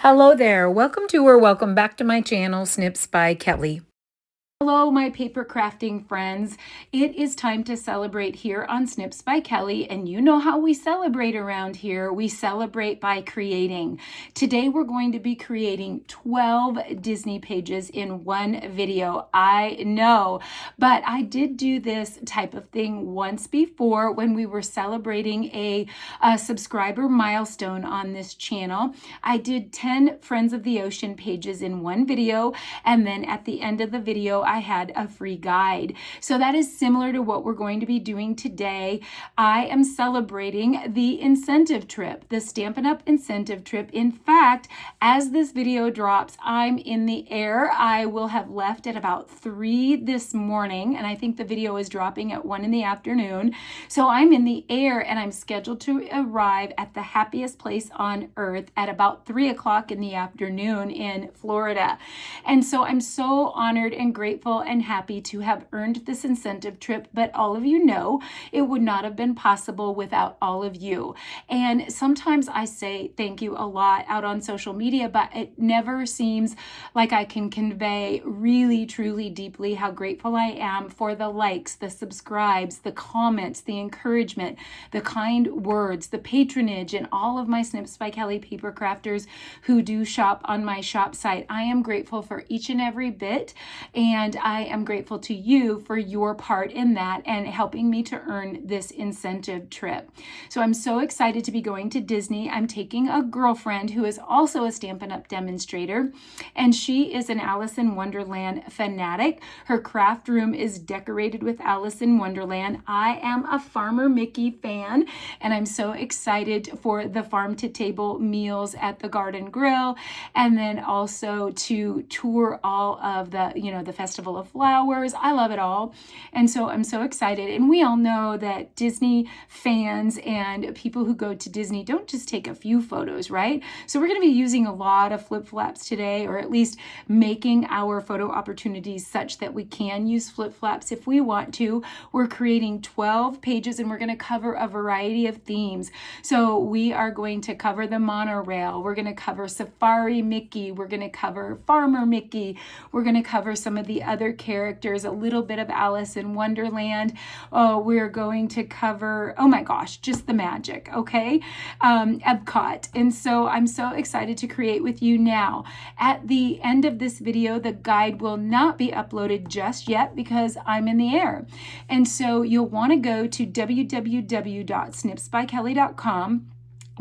Hello there. Welcome to or welcome back to my channel, Snips by Kelly. Hello, my paper crafting friends. It is time to celebrate here on Snips by Kelly, and you know how we celebrate around here. We celebrate by creating. Today, we're going to be creating 12 Disney pages in one video. I know, but I did do this type of thing once before when we were celebrating a subscriber milestone on this channel. I did 10 Friends of the Ocean pages in one video, and then at the end of the video, I had a free guide. So that is similar to what we're going to be doing today. I am celebrating the incentive trip, the Stampin' Up! Incentive trip. In fact, as this video drops, I'm in the air. I will have left at about 3 this morning, and I think the video is dropping at 1 in the afternoon. So I'm in the air, and I'm scheduled to arrive at the happiest place on earth at about 3 o'clock in the afternoon in Florida. And so I'm so honored and grateful and happy to have earned this incentive trip, but all of you know it would not have been possible without all of you. And sometimes I say thank you a lot out on social media, but it never seems like I can convey really, truly, deeply how grateful I am for the likes, the subscribes, the comments, the encouragement, the kind words, the patronage, and all of my Snips by Kelly paper crafters who do shop on my shop site. I am grateful for each and every bit, and I am grateful to you for your part in that and helping me to earn this incentive trip. So I'm so excited to be going to Disney. I'm taking a girlfriend who is also a Stampin' Up! Demonstrator, and she is an Alice in Wonderland fanatic. Her craft room is decorated with Alice in Wonderland. I am a Farmer Mickey fan, and I'm so excited for the farm to table meals at the Garden Grill, and then also to tour all of the, the Festival of Flowers. I love it all. And so I'm so excited. And we all know that Disney fans and people who go to Disney don't just take a few photos, right? So we're going to be using a lot of flip-flaps today, or at least making our photo opportunities such that we can use flip-flaps if we want to. We're creating 12 pages, and we're going to cover a variety of themes. So we are going to cover the monorail. We're going to cover Safari Mickey. We're going to cover Farmer Mickey. We're going to cover some of the other characters, a little bit of Alice in Wonderland. Oh, we're going to cover, oh my gosh, just the magic, okay? Epcot. And so I'm so excited to create with you now. At the end of this video, the guide will not be uploaded just yet because I'm in the air. And so you'll want to go to www.snipsbykelly.com.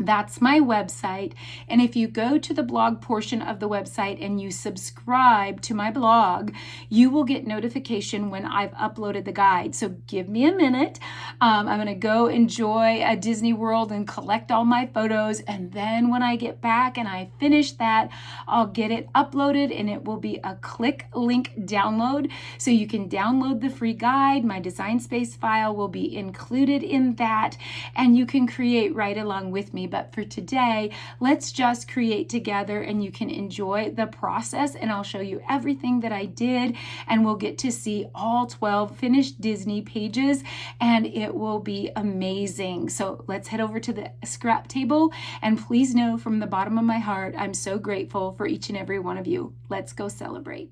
That's my website. And if you go to the blog portion of the website and you subscribe to my blog, you will get notification when I've uploaded the guide. So give me a minute. I'm going to go enjoy a Disney World and collect all my photos. And then when I get back and I finish that, I'll get it uploaded, and it will be a click link download. So you can download the free guide. My Design Space file will be included in that, and you can create right along with me. But for today, let's just create together, and you can enjoy the process, and I'll show you everything that I did, and we'll get to see all 12 finished Disney pages, and it will be amazing. So let's head over to the scrap table, and please know from the bottom of my heart, I'm so grateful for each and every one of you. Let's go celebrate.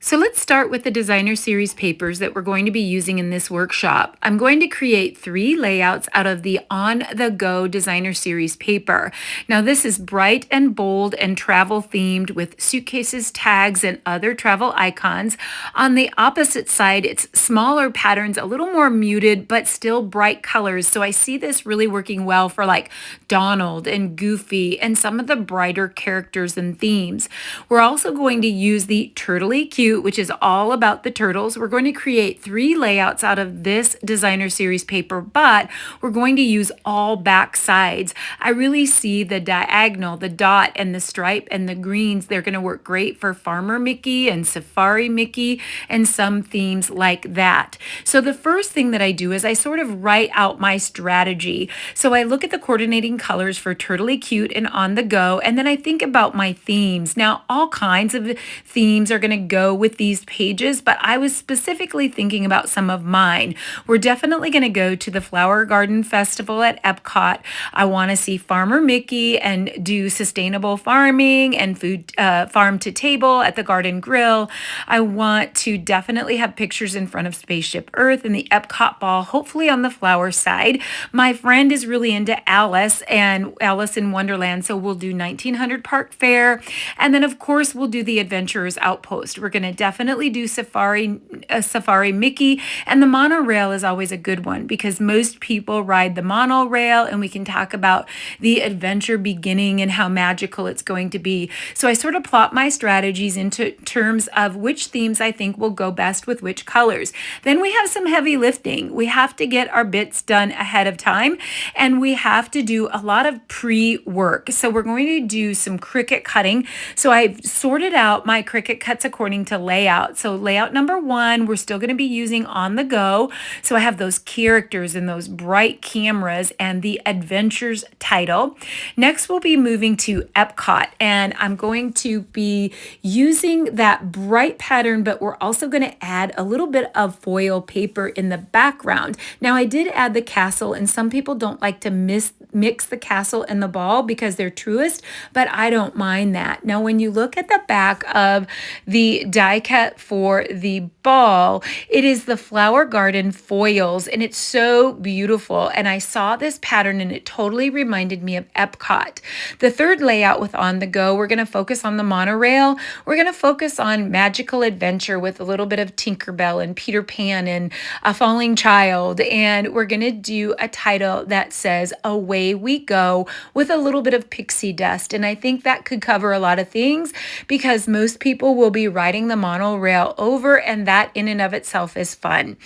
So let's start with the designer series papers that we're going to be using in this workshop. I'm going to create 3 layouts out of the On the Go designer series paper. Now this is bright and bold and travel themed with suitcases, tags, and other travel icons. On the opposite side, it's smaller patterns, a little more muted, but still bright colors. So I see this really working well for like Donald and Goofy and some of the brighter characters and themes. We're also going to use the Turtley Cute, which is all about the turtles. We're going to create 3 layouts out of this designer series paper, but we're going to use all back sides. I really see the diagonal, the dot and the stripe and the greens. They're going to work great for Farmer Mickey and Safari Mickey and some themes like that. So the first thing that I do is I sort of write out my strategy. So I look at the coordinating colors for Turtley Cute and On the Go, and then I think about my themes. Now, all kinds of themes are going to go with these pages, but I was specifically thinking about some of mine. We're definitely going to go to the Flower Garden Festival at Epcot. I want to see Farmer Mickey and do sustainable farming and food farm to table at the Garden Grill. I want to definitely have pictures in front of Spaceship Earth and the Epcot ball, hopefully on the flower side. My friend is really into Alice and Alice in Wonderland, so we'll do 1900 Park Fair. And then, of course, we'll do the Adventurers Outpost. We're going to definitely do Safari Mickey, and the monorail is always a good one because most people ride the monorail, and we can talk about the adventure beginning and how magical it's going to be. So I sort of plot my strategies into terms of which themes I think will go best with which colors. Then we have some heavy lifting. We have to get our bits done ahead of time, and we have to do a lot of pre-work. So we're going to do some Cricut cutting. So I've sorted out my Cricut cuts according to layout. So layout number 1, we're still going to be using on the go. So I have those characters and those bright cameras and the adventures title. Next, we'll be moving to Epcot, and I'm going to be using that bright pattern, but we're also going to add a little bit of foil paper in the background. Now, I did add the castle, and some people don't like to mix the castle and the ball because they're truest, but I don't mind that. Now, when you look at the back of the die cut for the ball, it is the Flower Garden foils, and it's so beautiful. And I saw this pattern, and it totally reminded me of Epcot. The third layout with On the Go, we're going to focus on the monorail. We're going to focus on magical adventure with a little bit of Tinkerbell and Peter Pan and A Falling Child. And we're going to do a title that says Away We Go with a little bit of pixie dust. And I think that could cover a lot of things because most people will be riding the monorail over, and that in and of itself is fun.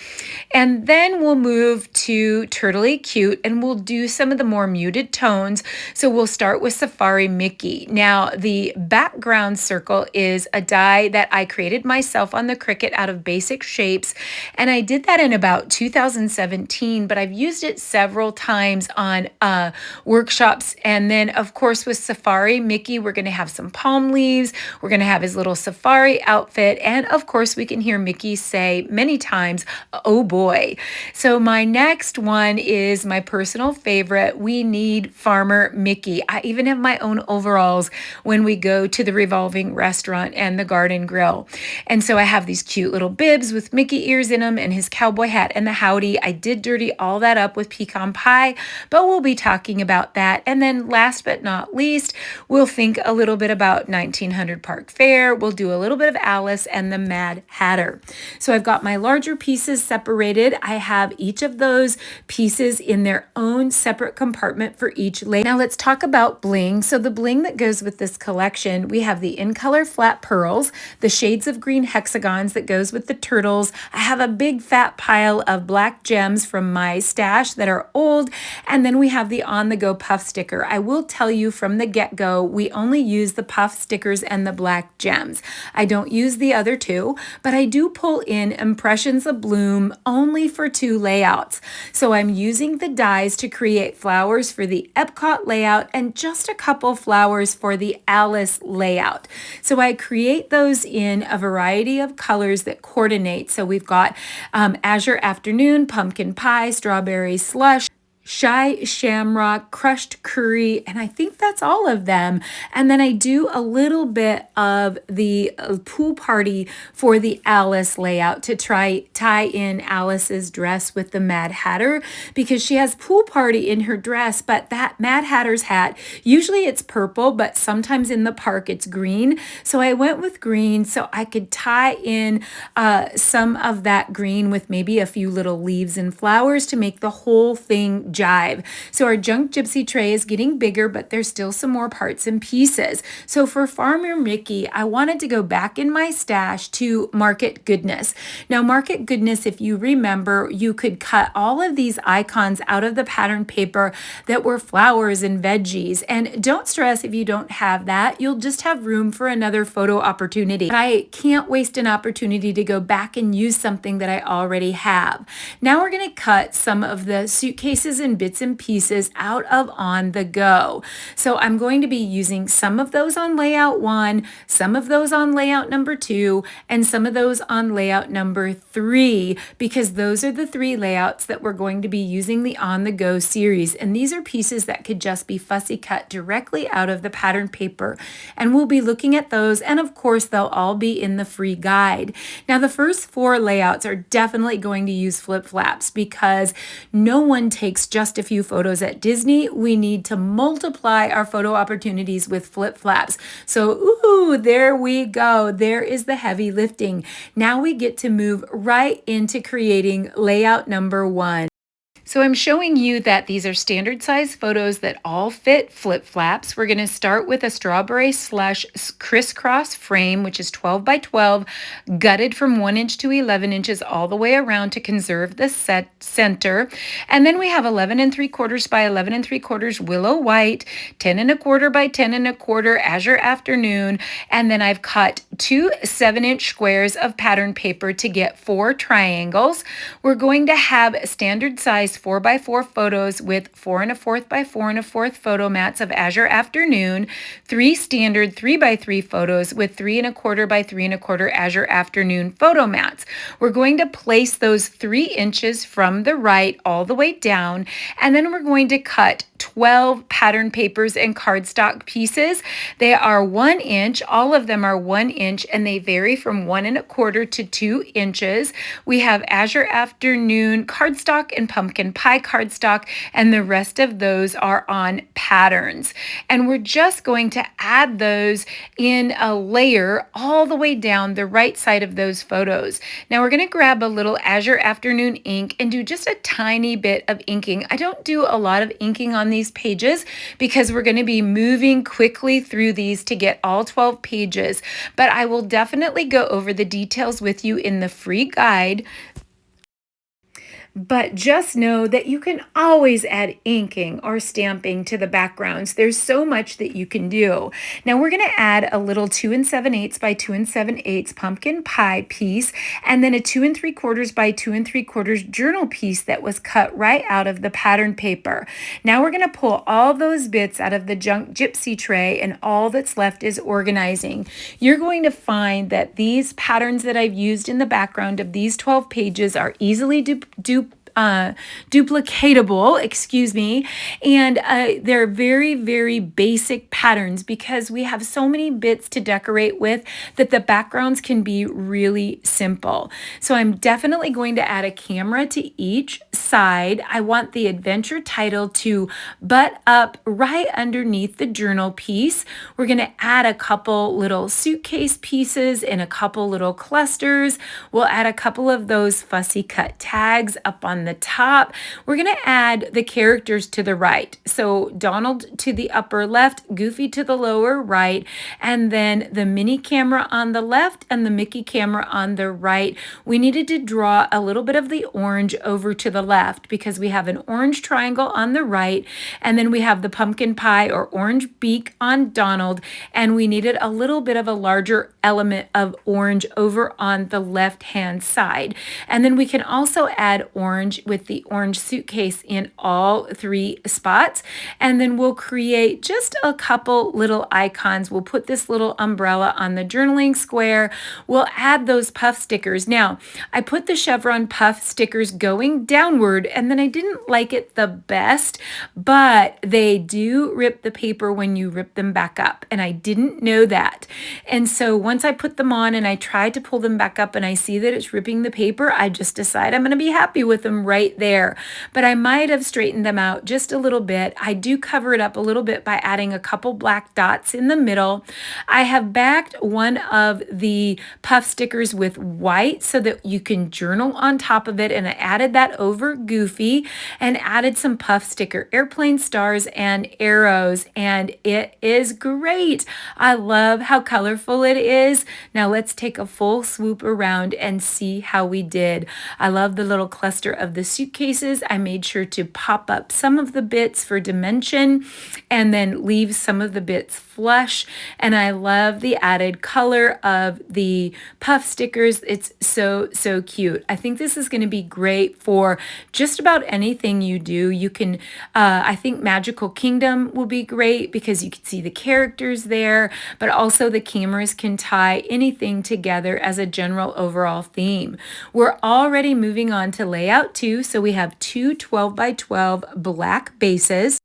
And then we'll move to Turtley Cute, and we'll do some of the more muted tones. So we'll start with Safari Mickey. Now, the background circle is a die that I created myself on the Cricut out of basic shapes, and I did that in about 2017, but I've used it several times on workshops. And then, of course, with Safari Mickey, we're going to have some palm leaves. We're going to have his little safari outfit, and of course, we can hear Mickey say many times, "Oh boy." So my next one is my personal favorite. We need Farmer Mickey. I even have my own overalls when we go to the revolving restaurant and the garden grill. And so I have these cute little bibs with Mickey ears in them and his cowboy hat and the howdy. I did dirty all that up with Pecan Pie, but we'll be talking about that. And then last but not least, we'll think a little bit about 1900 Park Fair. We'll do a little bit of Alice and the Mad Hatter. So I've got my larger pieces separated. I have each of those pieces in their own separate compartment for each layer. Now let's talk about bling. So the bling that goes with this collection, we have the In Color Flat Pearls, the shades of green hexagons that goes with the turtles. I have a big fat pile of black gems from my stash that are old, and then we have the On the Go puff sticker. I will tell you from the get-go, we only use the puff stickers and the black gems. I don't use the other two, but I do pull in Impressions of Bloom only for 2 layouts. So I'm using the dies to create flowers for the Epcot layout and just a couple flowers for the Alice layout. So I create those in a variety of colors that coordinate. So we've got Azure Afternoon, Pumpkin Pie, Strawberry Slush, Shy Shamrock, Crushed Curry, and I think that's all of them. And then I do a little bit of the pool party for the Alice layout to tie in Alice's dress with the Mad Hatter, because she has pool party in her dress, but that Mad Hatter's hat, usually it's purple, but sometimes in the park it's green. So I went with green so I could tie in some of that green with maybe a few little leaves and flowers to make the whole thing jive. So our junk gypsy tray is getting bigger, but there's still some more parts and pieces. So for Farmer Mickey, I wanted to go back in my stash to Market Goodness. Now, Market Goodness, if you remember, you could cut all of these icons out of the pattern paper that were flowers and veggies. And don't stress if you don't have that. You'll just have room for another photo opportunity. But I can't waste an opportunity to go back and use something that I already have. Now we're going to cut some of the suitcases and and bits and pieces out of on the go. So I'm going to be using some of those on layout 1, some of those on layout number 2, and some of those on layout number 3, because those are the 3 layouts that we're going to be using the on the go series. And these are pieces that could just be fussy cut directly out of the pattern paper. And we'll be looking at those, and of course they'll all be in the free guide. Now the first 4 layouts are definitely going to use flip flaps because no one takes just a few photos at Disney. We need to multiply our photo opportunities with flip flaps. So ooh, there we go. There is the heavy lifting. Now we get to move right into creating layout number 1. So I'm showing you that these are standard size photos that all fit flip flaps. We're going to start with a strawberry slush crisscross frame, which is 12 by 12, gutted from 1 inch to 11 inches all the way around to conserve the center. And then we have 11 3/4 by 11 3/4 Willow White, 10 1/4 by 10 1/4 Azure Afternoon. And then I've cut 2 7-inch squares of pattern paper to get 4 triangles. We're going to have standard size 4x4 photos with 4 1/4 by 4 1/4 photo mats of Azure Afternoon, 3 standard 3x3 photos with 3 1/4 by 3 1/4 Azure Afternoon photo mats. We're going to place those 3 inches from the right all the way down, and then we're going to cut 12 pattern papers and cardstock pieces. They are 1 inch, all of them are 1 inch, and they vary from 1 1/4 to 2 inches. We have Azure Afternoon cardstock and Pumpkin Pie cardstock, and the rest of those are on patterns. And we're just going to add those in a layer all the way down the right side of those photos. Now we're going to grab a little Azure Afternoon ink and do just a tiny bit of inking. I don't do a lot of inking on these pages because we're going to be moving quickly through these to get all 12 pages, but I will definitely go over the details with you in the free guide. But just know that you can always add inking or stamping to the backgrounds. There's so much that you can do. Now we're going to add a little 2 7/8 by 2 7/8 pumpkin pie piece, and then a 2 3/4 by 2 3/4 journal piece that was cut right out of the pattern paper. Now we're going to pull all those bits out of the junk gypsy tray, and all that's left is organizing. You're going to find that these patterns that I've used in the background of these 12 pages are easily duplicatable, excuse me, and they're very, very basic patterns because we have so many bits to decorate with that the backgrounds can be really simple. So I'm definitely going to add a camera to each side. I want the adventure title to butt up right underneath the journal piece. We're going to add a couple little suitcase pieces and a couple little clusters. We'll add a couple of those fussy cut tags up on the top. We're going to add the characters to the right. So Donald to the upper left, Goofy to the lower right, and then the mini camera on the left and the Mickey camera on the right. We needed to draw a little bit of the orange over to the left because we have an orange triangle on the right, and then we have the pumpkin pie or orange beak on Donald, and we needed a little bit of a larger element of orange over on the left hand side. And then we can also add orange with the orange suitcase in all 3 spots, and then we'll create just a couple little icons. We'll put this little umbrella on the journaling square. We'll add those puff stickers. Now I put the chevron puff stickers going downward, and then I didn't like it the best, but they do rip the paper when you rip them back up, and I didn't know that. And so once I put them on and I tried to pull them back up and I see that it's ripping the paper, I just decide I'm going to be happy with them right there. But I might have straightened them out just a little bit. I do cover it up a little bit by adding a couple black dots in the middle. I have backed one of the puff stickers with white so that you can journal on top of it, and I added that over Goofy and added some puff sticker airplane stars and arrows, and it is great. I love how colorful it is. Now let's take a full swoop around and see how we did. I love the little cluster of the suitcases. I made sure to pop up some of the bits for dimension and then leave some of the bits flush, and I love the added color of the puff stickers. It's so, so cute. I think this is going to be great for just about anything you do. You can, I think Magical Kingdom will be great because you can see the characters there, but also the cameras can tie anything together as a general overall theme. We're already moving on to layout 2, so we have two 12 by 12 black bases,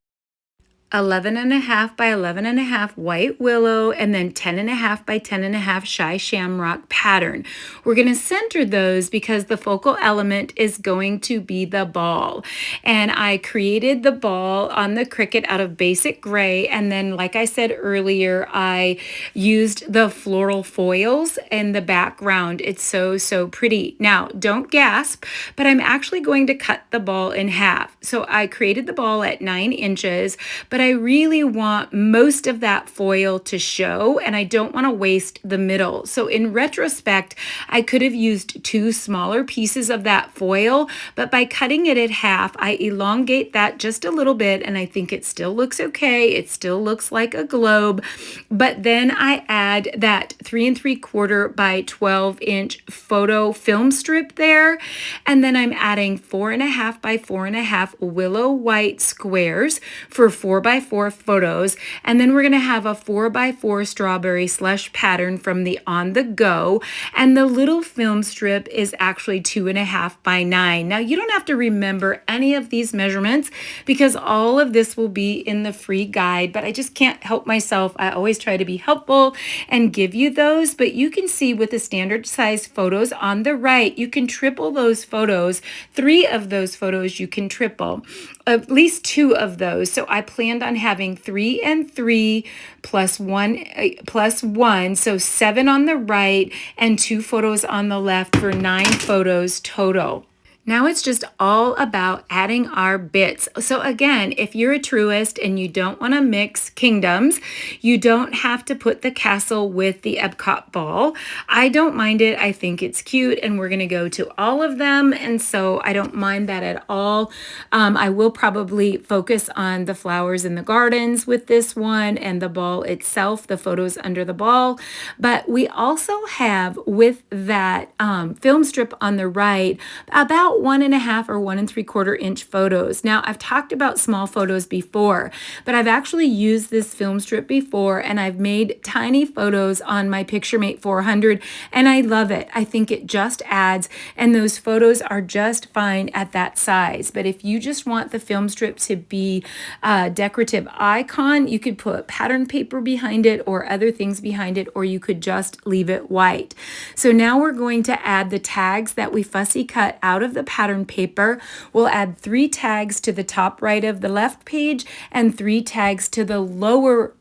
11.5 by 11.5 white willow, and then 10.5 by 10.5 shy shamrock pattern. We're going to center those because the focal element is going to be the ball. And I created the ball on the Cricut out of basic gray, and then like I said earlier, I used the floral foils in the background. It's so, so pretty. Now, don't gasp, but I'm actually going to cut the ball in half. So I created the ball at 9 inches, but I really want most of that foil to show, and I don't want to waste the middle. So in retrospect, I could have used 2 smaller pieces of that foil, but by cutting it in half, I elongate that just a little bit, and I think it still looks okay. It still looks like a globe, but then I add that 3 3/4 by 12 inch photo film strip there, and then I'm adding 4.5 by 4.5 Willow White squares for 4 by 4 photos, and then we're going to have a 4 by 4 strawberry slush pattern from the On the Go, and the little film strip is actually 2.5 by 9. Now you don't have to remember any of these measurements because all of this will be in the free guide, but I just can't help myself. I always try to be helpful and give you those, but you can see with the standard size photos on the right, you can triple those photos. 3 of those photos you can triple, at least 2 of those. So I planned on having 3 and 3 plus 1, so 7 on the right and 2 photos on the left for 9 photos total. Now it's just all about adding our bits. So again, if you're a truist and you don't want to mix kingdoms, you don't have to put the castle with the Epcot ball. I don't mind it. I think it's cute, and we're going to go to all of them, and so I don't mind that at all. I will probably focus on the flowers in the gardens with this one and the ball itself, the photos under the ball. But we also have with that film strip on the right about 1.5 or 1 3/4 inch photos. Now I've talked about small photos before, but I've actually used this film strip before, and I've made tiny photos on my Picturemate 400, and I love it. I think it just adds, and those photos are just fine at that size. But if you just want the film strip to be a decorative icon, you could put pattern paper behind it or other things behind it, or you could just leave it white. So now we're going to add the tags that we fussy cut out of the pattern paper. We'll add 3 tags to the top right of the left page and 3 tags to the lower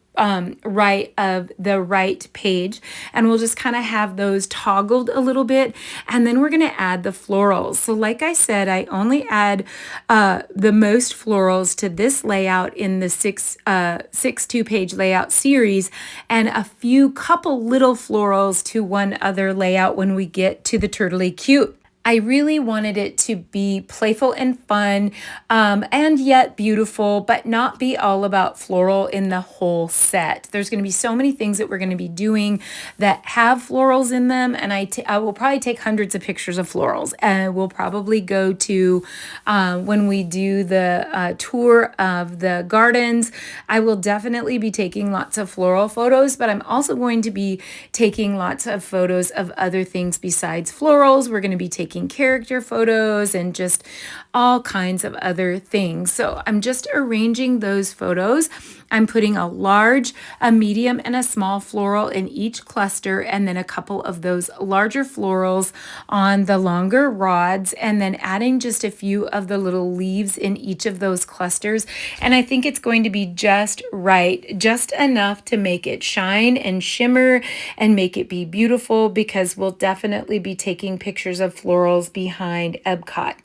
right of the right page, and we'll just kind of have those toggled a little bit, and then we're going to add the florals. So like I said, I only add the most florals to this layout in the 6 2-page layout series, and a couple little florals to one other layout when we get to the Turtley Cute. I really wanted it to be playful and fun, and yet beautiful, but not be all about floral in the whole set. There's going to be so many things that we're going to be doing that have florals in them, and I will probably take hundreds of pictures of florals. And we'll probably go to, when we do the tour of the gardens, I will definitely be taking lots of floral photos, but I'm also going to be taking lots of photos of other things besides florals. We're going to be taking character photos and just all kinds of other things. So I'm just arranging those photos. I'm putting a large, a medium, and a small floral in each cluster, and then a couple of those larger florals on the longer rods, and then adding just a few of the little leaves in each of those clusters. And I think it's going to be just right, just enough to make it shine and shimmer and make it be beautiful, because we'll definitely be taking pictures of florals behind Epcot.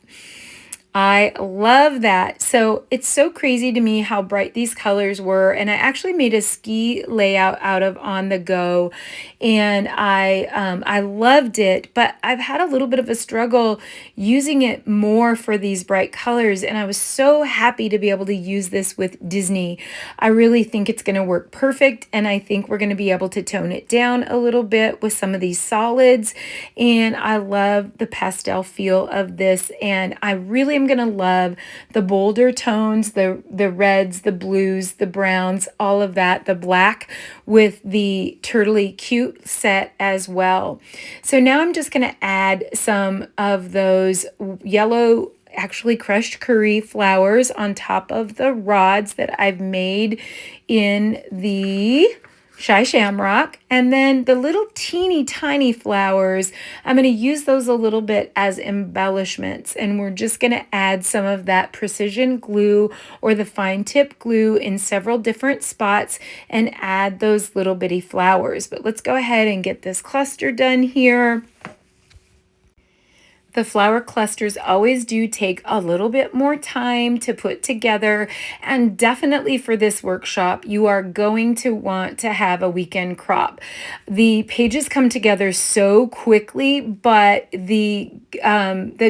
I love that. So it's so crazy to me how bright these colors were. And I actually made a ski layout out of On the Go, and I loved it, but I've had a little bit of a struggle using it more for these bright colors. And I was so happy to be able to use this with Disney. I really think it's going to work perfect. And I think we're going to be able to tone it down a little bit with some of these solids. And I love the pastel feel of this. And I really am going to love the bolder tones, the reds, the blues, the browns, all of that, the black with the turtly cute set as well. So now I'm just going to add some of those yellow, actually crushed curry flowers on top of the rods that I've made in the Shamrock. And then the little teeny tiny flowers, I'm going to use those a little bit as embellishments. And we're just going to add some of that precision glue or the fine tip glue in several different spots and add those little bitty flowers. But let's go ahead and get this cluster done here. The flower clusters always do take a little bit more time to put together, and definitely for this workshop, you are going to want to have a weekend crop. The pages come together so quickly, but the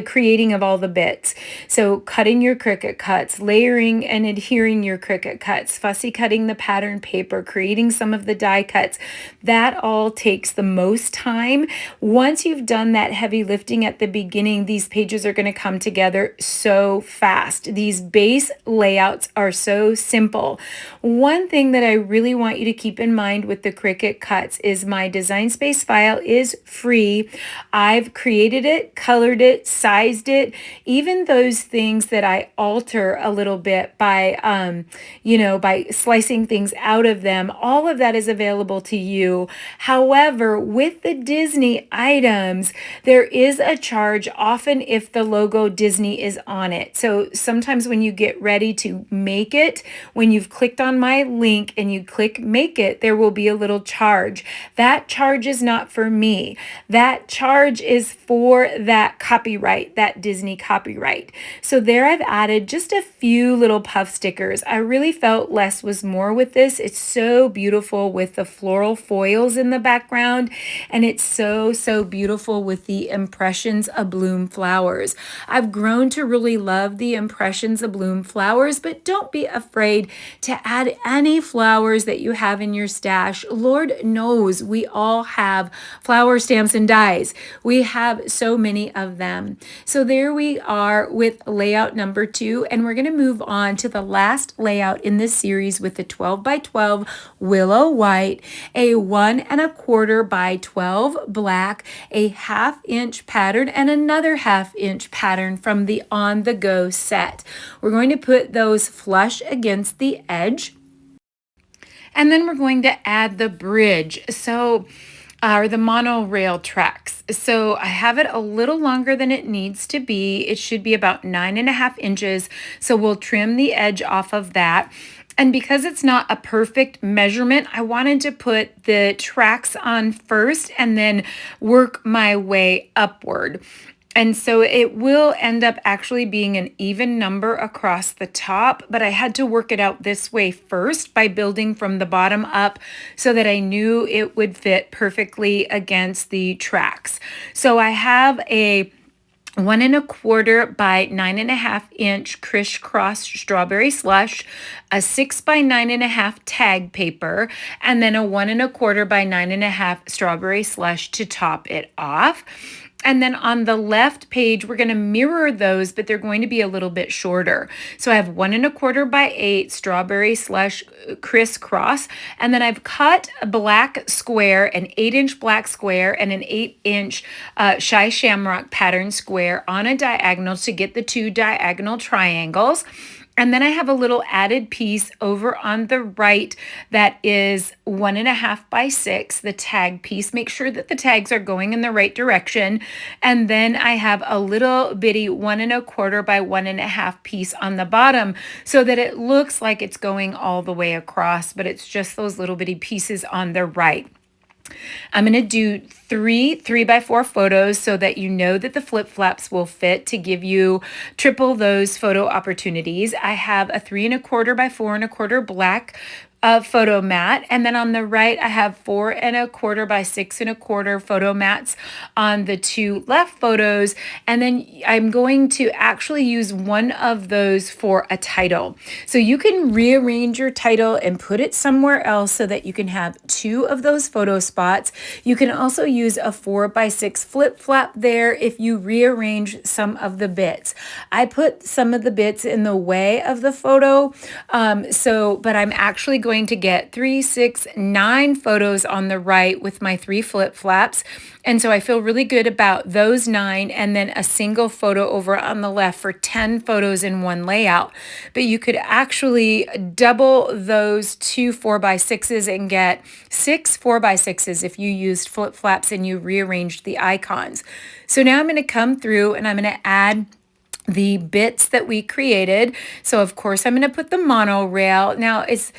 creating of all the bits, so cutting your Cricut cuts, layering and adhering your Cricut cuts, fussy cutting the pattern paper, creating some of the die cuts, that all takes the most time. Once you've done that heavy lifting at the beginning, these pages are going to come together so fast. These base layouts are so simple. One thing that I really want you to keep in mind with the Cricut cuts is my design space file is free. I've created it, colored it, sized it, even those things that I alter a little bit by, by slicing things out of them. All of that is available to you. However, with the Disney items, there is a charge often if the logo Disney is on it. So sometimes when you get ready to make it, when you've clicked on my link and you click make it, there will be a little charge. That charge is not for me. That charge is for that copyright, that Disney copyright. So there I've added just a few little puff stickers. I really felt less was more with this. It's so beautiful with the floral foils in the background, and it's so beautiful with the impressions of bloom flowers. I've grown to really love the impressions of bloom flowers, but don't be afraid to add any flowers that you have in your stash. Lord knows we all have flower stamps and dies. We have so many of them. So there we are with layout number 2, and we're going to move on to the last layout in this series with the 12 by 12 Willow White, a 1 1/4 by 12 black, a 1/2 inch pattern, and another 1/2 inch pattern from the On the Go set. We're going to put those flush against the edge, and then we're going to add the bridge. Or the monorail tracks. So I have it a little longer than it needs to be. It should be about 9.5 inches. So we'll trim the edge off of that. And because it's not a perfect measurement, I wanted to put the tracks on first and then work my way upward. And so it will end up actually being an even number across the top, but I had to work it out this way first by building from the bottom up so that I knew it would fit perfectly against the tracks. So I have a 1 1/4 by 9.5 inch crisscross strawberry slush, a 6 by 9.5 tag paper, and then a 1 1/4 by 9.5 strawberry slush to top it off. And then on the left page, we're going to mirror those, but they're going to be a little bit shorter. So I have 1 1/4 by 8 strawberry slush crisscross. And then I've cut a black square, an 8-inch black square, and an 8-inch Shamrock pattern square on a diagonal to get the 2 diagonal triangles. And then I have a little added piece over on the right that is 1 1/2 by 6, the tag piece. Make sure that the tags are going in the right direction. And then I have a little bitty 1 1/4 by 1 1/2 piece on the bottom so that it looks like it's going all the way across, but it's just those little bitty pieces on the right. I'm going to do three 3x4 photos so that you know that the flip flaps will fit to give you triple those photo opportunities. I have a 3¼ by 4¼ black photo mat, and then on the right I have 4¼ by 6¼ photo mats on the two left photos, and then I'm going to actually use one of those for a title. So you can rearrange your title and put it somewhere else so that you can have two of those photo spots. You can also use a 4x6 flip flap there if you rearrange some of the bits. I put some of the bits in the way of the photo, but I'm actually going to get 3, 6, 9 photos on the right with my 3 flip flaps. And so I feel really good about those 9, and then a single photo over on the left for 10 photos in one layout. But you could actually double those 2 4x6s and get 6 4x6s if you used flip flaps and you rearranged the icons. So now I'm going to come through and I'm going to add the bits that we created. So of course I'm going to put the monorail. Now it's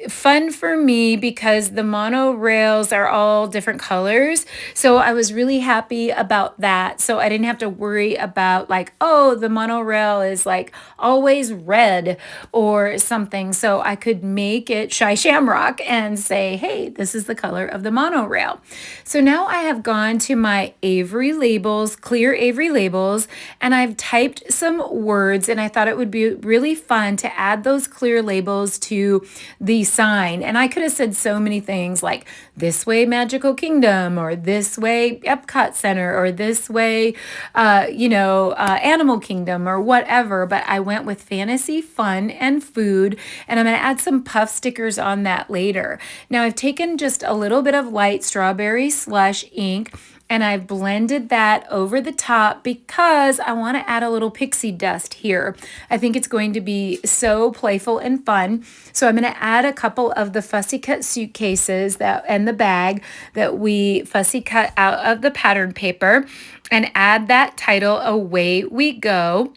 fun for me because the monorails are all different colors. So I was really happy about that. So I didn't have to worry about like, oh, the monorail is like always red or something. So I could make it Shamrock and say, hey, this is the color of the monorail. So now I have gone to my Avery labels, clear Avery labels, and I've typed some words, and I thought it would be really fun to add those clear labels to the sign. And I could have said so many things like this way Magical Kingdom, or this way Epcot Center, or this way Animal Kingdom, or whatever, but I went with fantasy, fun, and food, and I'm going to add some puff stickers on that later. Now I've taken just a little bit of light strawberry slush ink and I've blended that over the top because I want to add a little pixie dust here. I think it's going to be so playful and fun. So I'm going to add a couple of the fussy cut suitcases and the bag that we fussy cut out of the pattern paper, and add that title, Away We Go.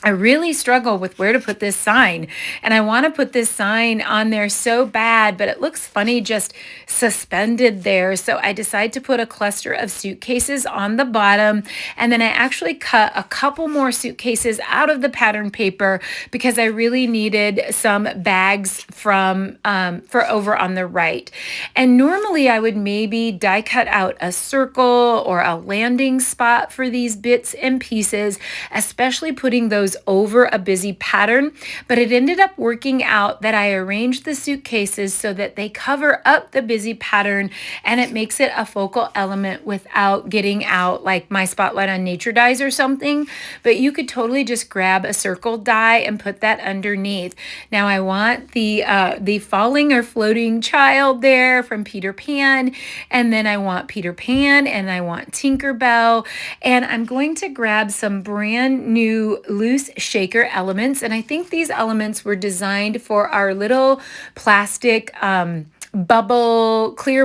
I really struggle with where to put this sign, and I want to put this sign on there so bad, but it looks funny just suspended there. So I decided to put a cluster of suitcases on the bottom, and then I actually cut a couple more suitcases out of the pattern paper because I really needed some bags for over on the right. And normally I would maybe die cut out a circle or a landing spot for these bits and pieces, especially putting those over a busy pattern, but it ended up working out that I arranged the suitcases so that they cover up the busy pattern, and it makes it a focal element without getting out like my Spotlight on Nature dies or something. But you could totally just grab a circle die and put that underneath. Now I want the falling or floating child there from Peter Pan, and then I want Peter Pan, and I want Tinkerbell, and I'm going to grab some brand new loose shaker elements, and I think these elements were designed for our little plastic clear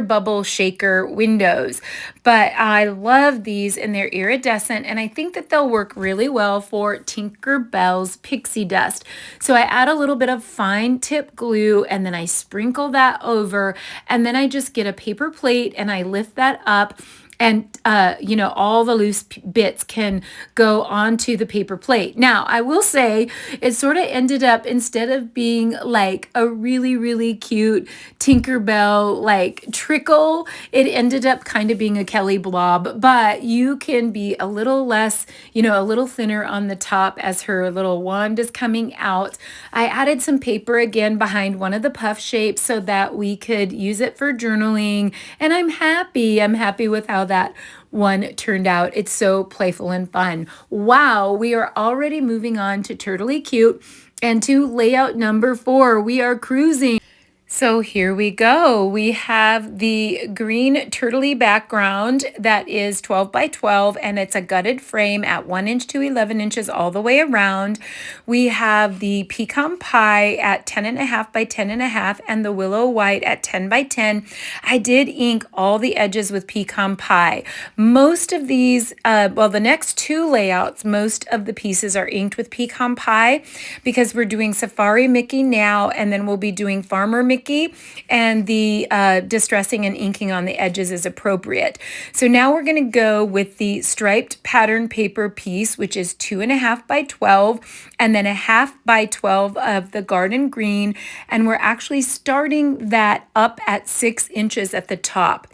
bubble shaker windows. But I love these, and they're iridescent, and I think that they'll work really well for Tinkerbell's pixie dust. So I add a little bit of fine tip glue, and then I sprinkle that over, and then I just get a paper plate and I lift that up, and all the loose bits can go onto the paper plate. Now, I will say it sort of ended up, instead of being like a really, really cute Tinkerbell like trickle, it ended up kind of being a Kelly blob, but you can be a little less, a little thinner on the top as her little wand is coming out. I added some paper again behind one of the puff shapes so that we could use it for journaling, and I'm happy with how that one turned out. It's so playful and fun. Wow, we are already moving on to Turtley Cute and to layout number 4. We are cruising. So here we go. We have the green turtley background that is 12 by 12, and it's a gutted frame at 1 inch to 11 inches all the way around. We have the Pecan Pie at 10.5 by 10.5 and the Willow White at 10 by 10. I did ink all the edges with Pecan Pie. Most of these, the next 2 layouts, most of the pieces are inked with Pecan Pie because we're doing Safari Mickey now, and then we'll be doing Farmer Mickey Mickey, and the distressing and inking on the edges is appropriate. So now we're going to go with the striped pattern paper piece, which is 2.5 by 12, and then 1/2 by 12 of the garden green, and we're actually starting that up at 6 inches at the top.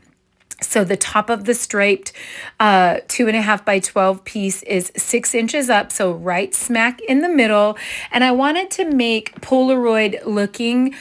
So the top of the striped 2.5 by 12 piece is 6 inches up, so right smack in the middle. And I wanted to make Polaroid looking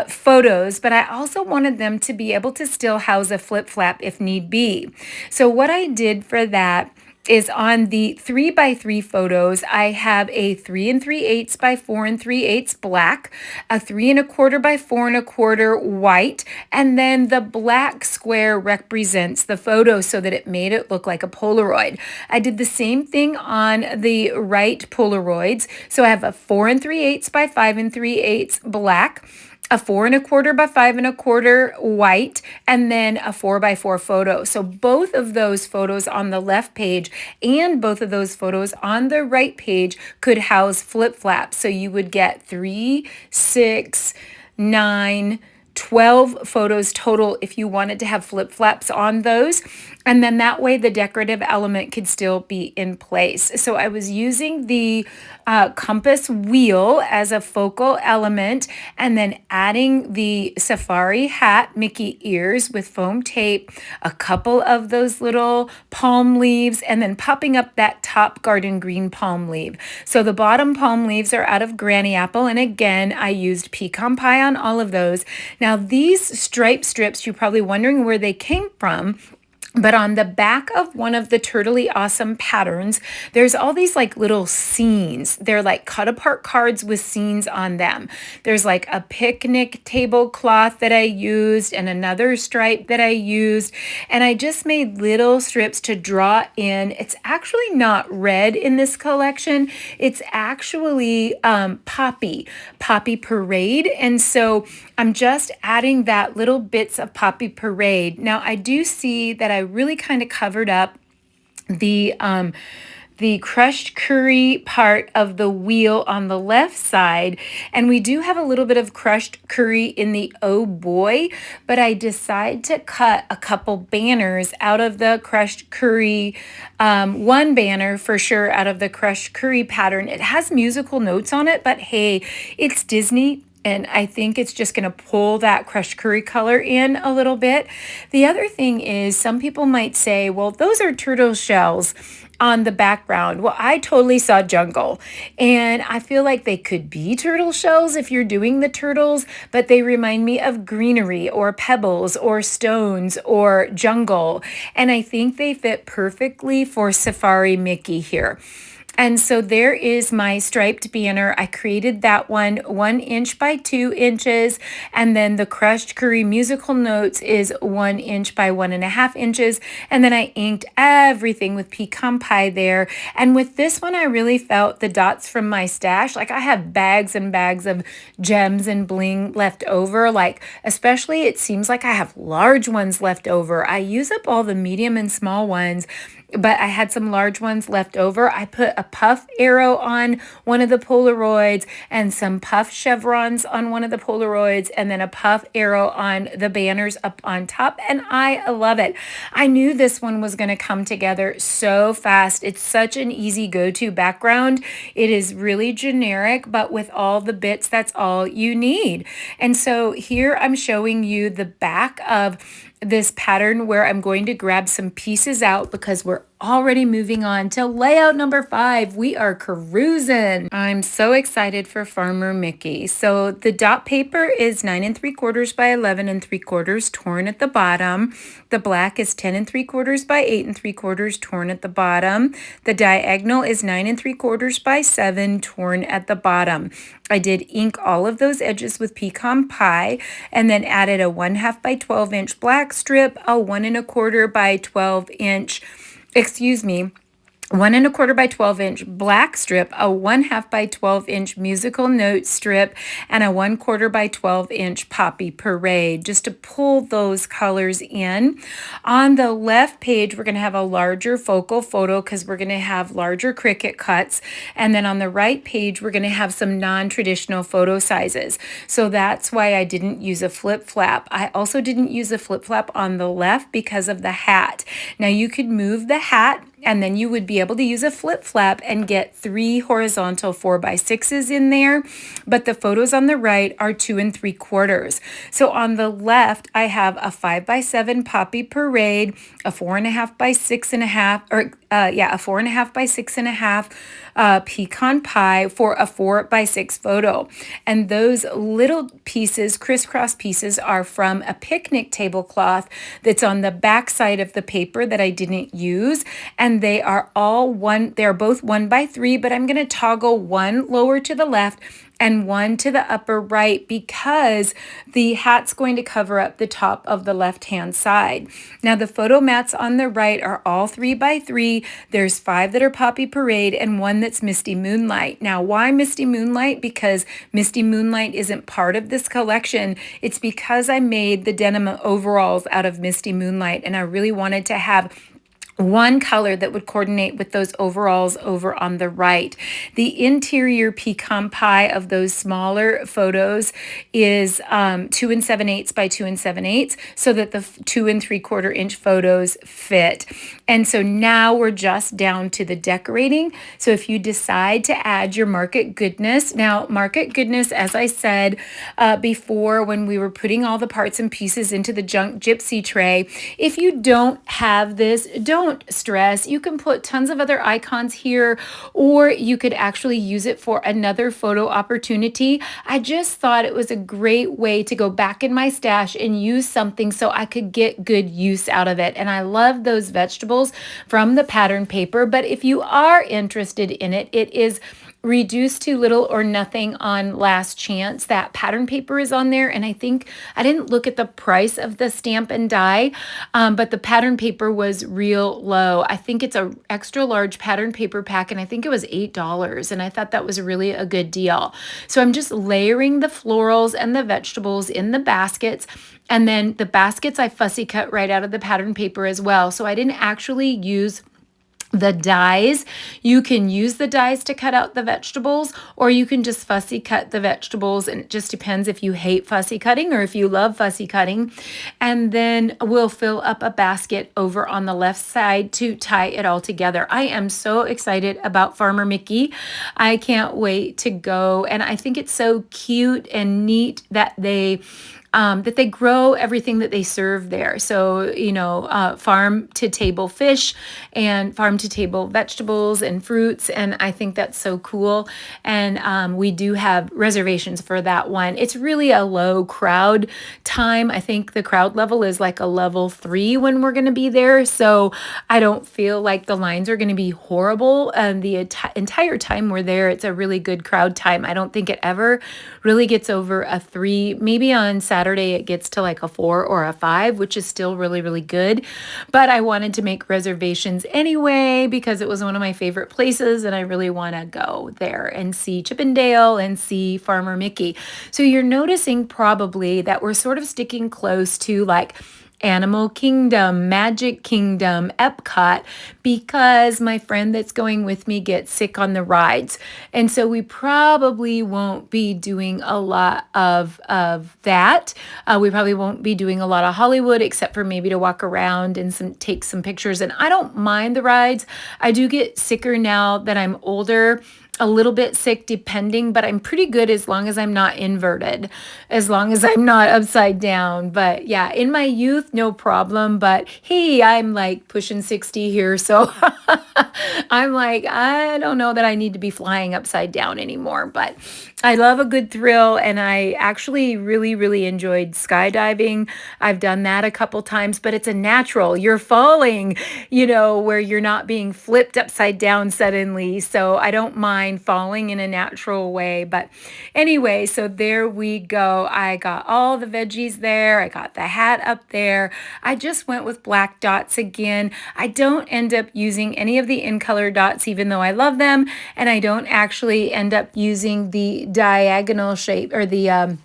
photos, but I also wanted them to be able to still house a flip flap if need be. So what I did for that is on the 3 by 3 photos, I have a 3 3/8 by 4 3/8 black, a 3 1/4 by 4 1/4 white, and then the black square represents the photo so that it made it look like a Polaroid. I did the same thing on the right Polaroids. So I have a 4 3/8 by 5 3/8 black, a 4 1/4 by 5 1/4 white, and then a 4 by 4 photo. So both of those photos on the left page and both of those photos on the right page could house flip flaps. So you would get 3, 6, 9, 12 photos total if you wanted to have flip flaps on those. And then that way the decorative element could still be in place. So I was using the compass wheel as a focal element, and then adding the safari hat Mickey ears with foam tape, a couple of those little palm leaves, and then popping up that top garden green palm leaf. So the bottom palm leaves are out of Granny Apple, and again I used Pecan Pie on all of those. Now these stripe strips, you're probably wondering where they came from. But on the back of one of the Turtley Awesome patterns, there's all these like little scenes. They're like cut apart cards with scenes on them. There's like a picnic tablecloth that I used and another stripe that I used. And I just made little strips to draw in. It's actually not red in this collection. It's actually Poppy Parade. And so I'm just adding that little bits of Poppy Parade. Now I do see that I really kind of covered up the crushed curry part of the wheel on the left side, and we do have a little bit of crushed curry in the oh boy, but I decide to cut a couple banners out of the crushed curry, one banner for sure out of the crushed curry pattern. It has musical notes on it, but hey, it's Disney. And I think it's just going to pull that crushed curry color in a little bit. The other thing is some people might say, well, those are turtle shells on the background. Well, I totally saw jungle, and I feel like they could be turtle shells if you're doing the turtles, but they remind me of greenery or pebbles or stones or jungle. And I think they fit perfectly for Safari Mickey here. And so there is my striped banner. I created that one 1 inch by 2 inches. And then the crushed curry musical notes is 1 inch by 1.5 inches. And then I inked everything with Pecan Pie there. And with this one, I really felt the dots from my stash. Like I have bags and bags of gems and bling left over. Like especially it seems like I have large ones left over. I use up all the medium and small ones, but I had some large ones left over. I put a puff arrow on one of the Polaroids and some puff chevrons on one of the Polaroids, and then a puff arrow on the banners up on top, and I love it. I knew this one was going to come together so fast. It's such an easy go-to background. It is really generic, but with all the bits, that's all you need. And so here I'm showing you the back of this pattern where I'm going to grab some pieces out because we're already moving on to layout number 5. We are cruising. I'm so excited for Farmer Mickey. So the dot paper is 9 3/4 by 11 3/4 torn at the bottom. The black is 10 3/4 by 8 3/4 torn at the bottom. The diagonal is 9 3/4 by 7 torn at the bottom. I did ink all of those edges with Pecan Pie and then added a 1/2 by 12 inch black strip, a 1 1/4 by 12 inch, 1 1/4 by 12-inch black strip, a 1/2 by 12-inch musical note strip, and a 1/4 by 12-inch poppy parade, just to pull those colors in. On the left page, we're going to have a larger focal photo because we're going to have larger Cricut cuts. And then on the right page, we're going to have some non-traditional photo sizes. So that's why I didn't use a flip flap. I also didn't use a flip flap on the left because of the hat. Now you could move the hat, and then you would be able to use a flip flap and get 3 horizontal 4x6s in there. But the photos on the right are 2 3/4. So on the left, I have a 5x7 poppy parade, a 4 1/2 by 6 1/2, a 4 1/2 by 6 1/2 pecan pie for a 4x6 photo. And those little pieces, crisscross pieces, are from a picnic tablecloth that's on the back side of the paper that I didn't use. And they are all they're both 1x3, but I'm going to toggle one lower to the left and one to the upper right because the hat's going to cover up the top of the left-hand side. Now the photo mats on the right are all 3x3. There's 5 that are Poppy Parade and 1 that's Misty Moonlight. Now why Misty Moonlight? Because Misty Moonlight isn't part of this collection. It's because I made the denim overalls out of Misty Moonlight, and I really wanted to have one color that would coordinate with those overalls over on the right. The interior pecan pie of those smaller photos is 2 7/8 by 2 7/8, so that the 2 3/4 inch photos fit. And so now we're just down to the decorating. So if you decide to add your Market Goodness, now Market Goodness, as I said before when we were putting all the parts and pieces into the junk gypsy tray, if you don't have this, don't stress. You can put tons of other icons here, or you could actually use it for another photo opportunity. I just thought it was a great way to go back in my stash and use something so I could get good use out of it. And I love those vegetables from the pattern paper, but if you are interested in it, it is reduced to little or nothing on Last Chance. That pattern paper is on there, and I think I didn't look at the price of the stamp and die, but the pattern paper was real low. I think it's a extra large pattern paper pack, and I think it was $8, and I thought that was really a good deal. So I'm just layering the florals and the vegetables in the baskets, and then the baskets I fussy cut right out of the pattern paper as well. So I didn't actually use the dies. You can use the dies to cut out the vegetables, or you can just fussy cut the vegetables, and it just depends if you hate fussy cutting or if you love fussy cutting. And then we'll fill up a basket over on the left side to tie it all together. I am so excited about Farmer Mickey. I can't wait to go, and I think it's so cute and neat that they grow everything that they serve there. So, farm to table fish and farm to table vegetables and fruits. And I think that's so cool. And we do have reservations for that one. It's really a low crowd time. I think the crowd level is like a level 3 when we're going to be there. So I don't feel like the lines are going to be horrible. And the entire time we're there, it's a really good crowd time. I don't think it ever really gets over a 3. Maybe on Saturday it gets to like a 4 or a 5, which is still really, really good. But I wanted to make reservations anyway because it was one of my favorite places, and I really want to go there and see Chippendale and see Farmer Mickey. So you're noticing probably that we're sort of sticking close to like Animal Kingdom, Magic Kingdom, Epcot, because my friend that's going with me gets sick on the rides. And so we probably won't be doing a lot of that. We probably won't be doing a lot of Hollywood, except for maybe to walk around and take some pictures. And I don't mind the rides. I do get sicker now that I'm older, a little bit sick depending, but I'm pretty good as long as I'm not inverted, as long as I'm not upside down. But yeah, in my youth, no problem. But hey, I'm like pushing 60 here. So I'm like, I don't know that I need to be flying upside down anymore, but I love a good thrill. And I actually really, really enjoyed skydiving. I've done that a couple times, but it's a natural, you're falling, where you're not being flipped upside down suddenly. So I don't mind line falling in a natural way. But anyway, so there we go. I got all the veggies there. I got the hat up there. I just went with black dots again. I don't end up using any of the in color dots, even though I love them. And I don't actually end up using the diagonal shape or the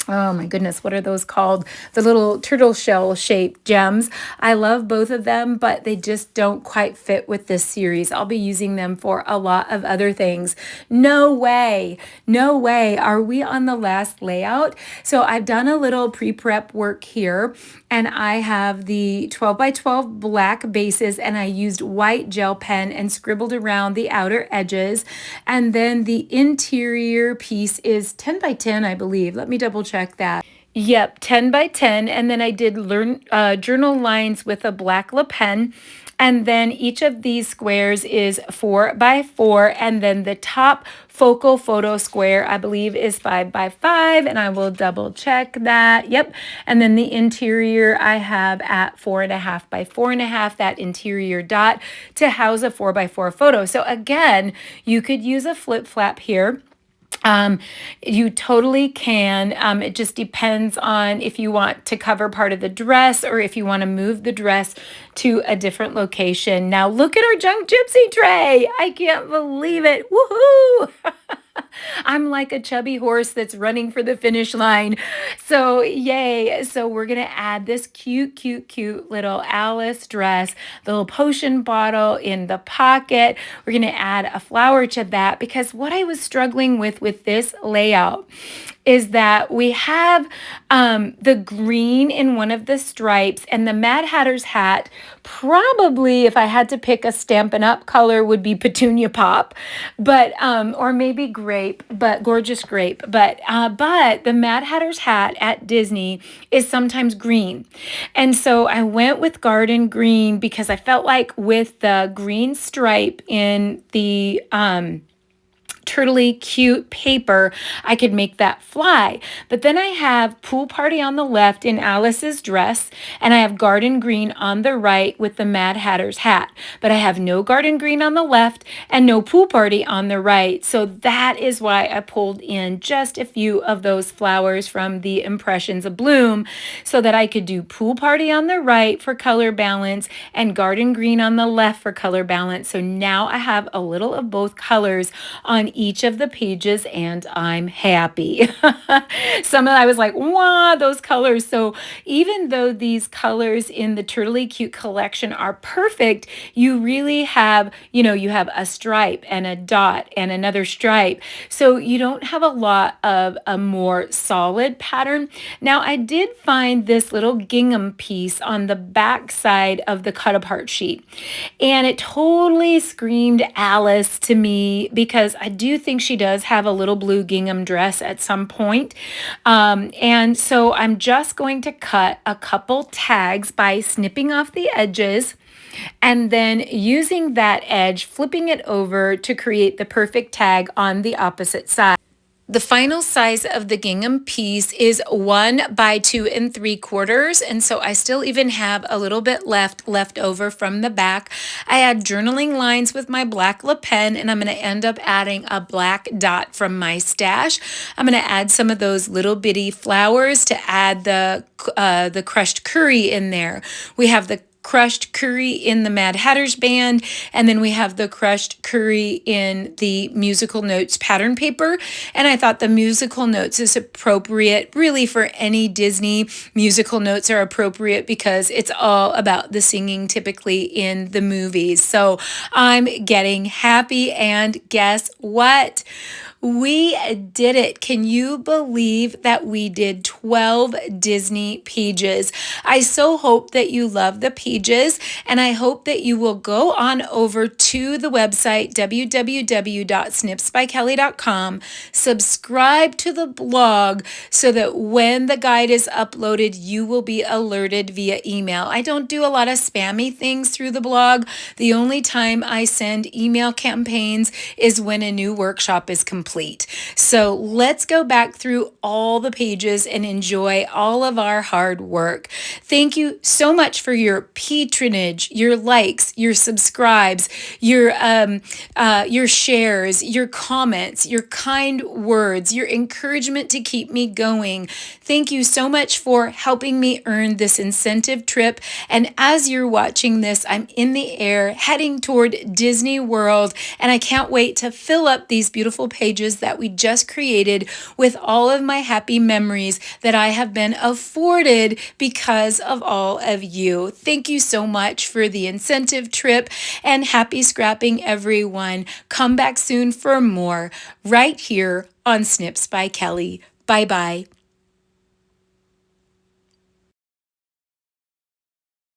oh my goodness, what are those called? The little turtle shell shaped gems. I love both of them, but they just don't quite fit with this series. I'll be using them for a lot of other things. No way, no way are we on the last layout. So I've done a little pre-prep work here, and I have the 12 by 12 black bases, and I used white gel pen and scribbled around the outer edges. And then the interior piece is 10 by 10, I believe. Let me double check that. Yep, 10 by 10. And then I did journal lines with a black Le Pen. And then each of these squares is 4 by 4. And then the top focal photo square, I believe, is 5 by 5. And I will double check that. Yep. And then the interior I have at 4.5 by 4.5, that interior dot to house a 4 by 4 photo. So again, you could use a flip flap here. You totally can. It just depends on if you want to cover part of the dress or if you want to move the dress to a different location. Now look at our junk gypsy tray. I can't believe it. Woohoo! I'm like a chubby horse that's running for the finish line. So yay. So we're going to add this cute, cute, cute little Alice dress, the little potion bottle in the pocket. We're going to add a flower to that, because what I was struggling with this layout is that we have the green in one of the stripes, and the Mad Hatter's hat, probably if I had to pick a Stampin' Up color, would be Petunia Pop, but or maybe grape, but gorgeous grape. But the Mad Hatter's hat at Disney is sometimes green. And so I went with garden green because I felt like with the green stripe in the turtly cute paper, I could make that fly. But then I have Pool Party on the left in Alice's dress, and I have garden green on the right with the Mad Hatter's hat. But I have no garden green on the left and no Pool Party on the right. So that is why I pulled in just a few of those flowers from the Impressions of Bloom, so that I could do Pool Party on the right for color balance and garden green on the left for color balance. So now I have a little of both colors on each of the pages, and I'm happy. I was like, wow, those colors. So even though these colors in the Turtly Cute collection are perfect, you really have, you have a stripe and a dot and another stripe. So you don't have a lot of a more solid pattern. Now I did find this little gingham piece on the back side of the cut apart sheet, and it totally screamed Alice to me, because I do think she does have a little blue gingham dress at some point. And so I'm just going to cut a couple tags by snipping off the edges and then using that edge, flipping it over to create the perfect tag on the opposite side. The final size of the gingham piece is 1 by 2 3/4, and so I still even have a little bit left over from the back. I had journaling lines with my black Le Pen, and I'm going to end up adding a black dot from my stash. I'm going to add some of those little bitty flowers to add the crushed curry in there. We have the crushed curry in the Mad Hatter's band, and then we have the crushed curry in the musical notes pattern paper. And I thought the musical notes is appropriate really for any Disney. Musical notes are appropriate because it's all about the singing typically in the movies. So I'm getting happy, and guess what? We did it. Can you believe that we did 12 Disney pages? I so hope that you love the pages, and I hope that you will go on over to the website, www.snipsbykelly.com, subscribe to the blog so that when the guide is uploaded, you will be alerted via email. I don't do a lot of spammy things through the blog. The only time I send email campaigns is when a new workshop is complete. complete. So let's go back through all the pages and enjoy all of our hard work. Thank you so much for your patronage, your likes, your subscribes, your shares, your comments, your kind words, your encouragement to keep me going. Thank you so much for helping me earn this incentive trip. And as you're watching this, I'm in the air heading toward Disney World, and I can't wait to fill up these beautiful pages that we just created with all of my happy memories that I have been afforded because of all of you. Thank you so much for the incentive trip, and happy scrapping, everyone. Come back soon for more right here on Snips by Kelly. Bye-bye.